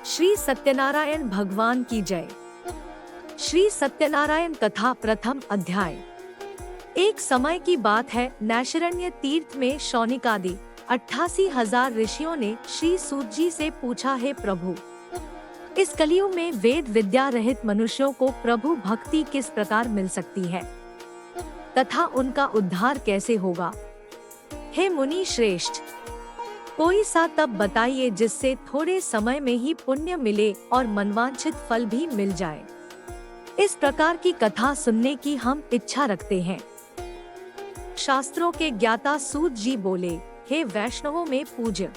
श्री सत्यनारायण भगवान की जय। श्री सत्यनारायण कथा प्रथम अध्याय। एक समय की बात है, नैमिषारण्य तीर्थ में शौनकादि 88,000 ऋषियों ने श्री सूत जी से पूछा, हे प्रभु, इस कलयुग में वेद विद्या रहित मनुष्यों को प्रभु भक्ति किस प्रकार मिल सकती है तथा उनका उद्धार कैसे होगा। हे मुनि श्रेष्ठ, कोई सा तप बताइए जिससे थोड़े समय में ही पुण्य मिले और मनवांछित फल भी मिल जाए। इस प्रकार की कथा सुनने की हम इच्छा रखते हैं। शास्त्रों के ज्ञाता सूत जी बोले, हे वैष्णवों में पूज्य,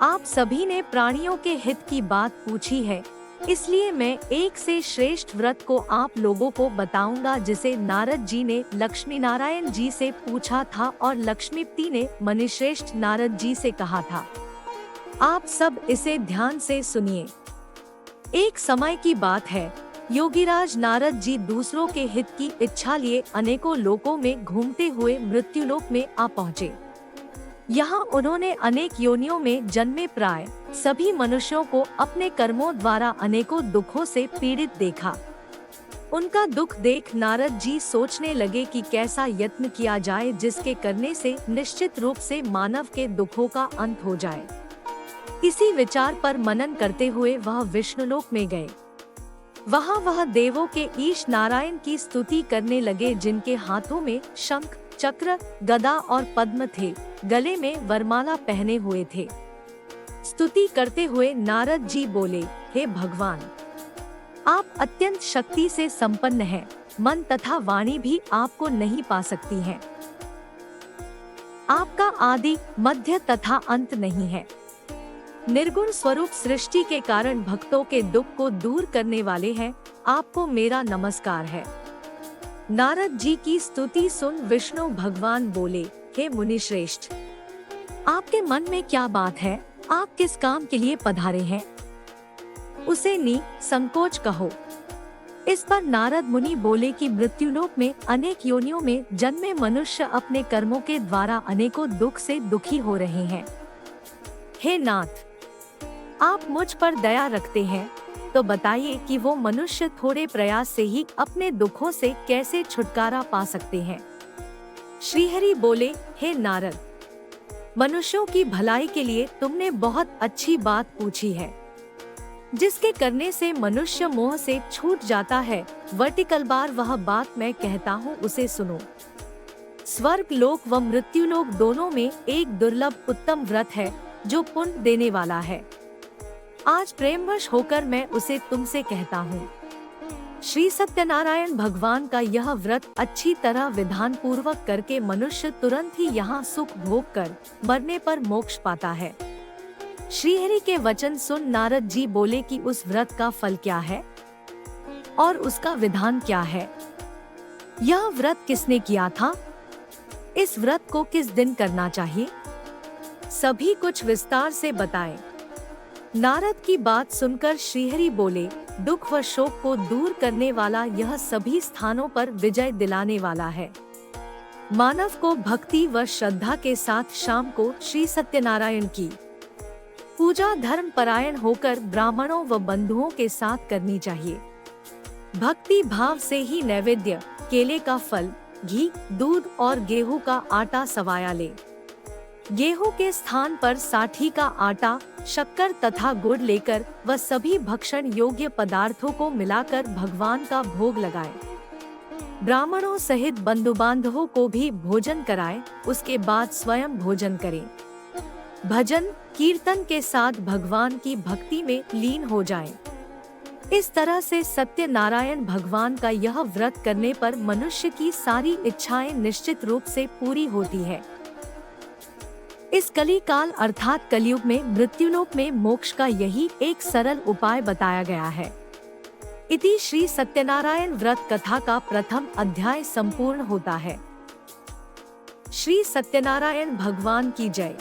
आप सभी ने प्राणियों के हित की बात पूछी है, इसलिए मैं एक से श्रेष्ठ व्रत को आप लोगों को बताऊंगा जिसे नारद जी ने लक्ष्मी नारायण जी से पूछा था और लक्ष्मीपति ने मुनिश्रेष्ठ नारद जी से कहा था। आप सब इसे ध्यान से सुनिए। एक समय की बात है, योगीराज नारद जी दूसरों के हित की इच्छा लिए अनेकों लोकों में घूमते हुए मृत्युलोक में आ पहुँचे। यहाँ उन्होंने अनेक योनियों में जन्मे प्राय सभी मनुष्यों को अपने कर्मों द्वारा अनेकों दुखों से पीड़ित देखा। उनका दुख देख नारद जी सोचने लगे कि कैसा यत्न किया जाए जिसके करने से निश्चित रूप से मानव के दुखों का अंत हो जाए। इसी विचार पर मनन करते हुए वह विष्णुलोक में गए। वहाँ वह देवों के ईश नारायण की स्तुति करने लगे, जिनके हाथों में शंख, चक्र, गदा और पद्म थे, गले में वरमाला पहने हुए थे। स्तुति करते हुए नारद जी बोले, हे भगवान, आप अत्यंत शक्ति से संपन्न हैं, मन तथा वाणी भी आपको नहीं पा सकती हैं। आपका आदि, मध्य तथा अंत नहीं है। निर्गुण स्वरूप सृष्टि के कारण भक्तों के दुख को दूर करने वाले हैं, आपको मेरा नमस्कार है। नारद जी की स्तुति सुन विष्णु भगवान बोले, हे मुनिश्रेष्ठ, आपके मन में क्या बात है, आप किस काम के लिए पधारे हैं, उसे संकोच कहो। इस पर नारद मुनि बोले कि मृत्युलोक में अनेक योनियों में जन्मे मनुष्य अपने कर्मों के द्वारा अनेकों दुख से दुखी हो रहे हैं। हे नाथ, आप मुझ पर दया रखते हैं, तो बताइए कि वो मनुष्य थोड़े प्रयास से ही अपने दुखों से कैसे छुटकारा पा सकते हैं। श्रीहरि बोले, हे नारद, मनुष्यों की भलाई के लिए तुमने बहुत अच्छी बात पूछी है। जिसके करने से मनुष्य मोह से छूट जाता है, वर्टिकल बार वह बात मैं कहता हूँ उसे सुनो। स्वर्ग लोक व मृत्युलोक दोनों में एक दुर्लभ उत्तम व्रत है जो पुण्य देने वाला है। आज प्रेमवश होकर मैं उसे तुमसे कहता हूँ। श्री सत्यनारायण भगवान का यह व्रत अच्छी तरह विधान पूर्वक करके मनुष्य तुरंत ही यहाँ सुख भोग कर मरने पर मोक्ष पाता है। श्रीहरि के वचन सुन नारद जी बोले कि उस व्रत का फल क्या है और उसका विधान क्या है। यह व्रत किसने किया था, इस व्रत को किस दिन करना चाहिए, सभी कुछ विस्तार से बताएं। नारद की बात सुनकर श्रीहरि बोले, दुख व शोक को दूर करने वाला यह सभी स्थानों पर विजय दिलाने वाला है। मानव को भक्ति व श्रद्धा के साथ शाम को श्री सत्यनारायण की पूजा धर्म परायण होकर ब्राह्मणों व बंधुओं के साथ करनी चाहिए। भक्ति भाव से ही नैवेद्य, केले का फल, घी, दूध और गेहूं का आटा सवाया ले। गेहूं के स्थान पर साठी का आटा, शक्कर तथा गुड़ लेकर व सभी भक्षण योग्य पदार्थों को मिलाकर भगवान का भोग लगाए। ब्राह्मणों सहित बंधु बांधवों को भी भोजन कराए, उसके बाद स्वयं भोजन करें। भजन कीर्तन के साथ भगवान की भक्ति में लीन हो जाएं। इस तरह से सत्यनारायण भगवान का यह व्रत करने पर मनुष्य की सारी इच्छाएं निश्चित रूप से पूरी होती है। इस कली काल अर्थात कलयुग में मृत्युलोक में मोक्ष का यही एक सरल उपाय बताया गया है। इति श्री सत्यनारायण व्रत कथा का प्रथम अध्याय संपूर्ण होता है। श्री सत्यनारायण भगवान की जय।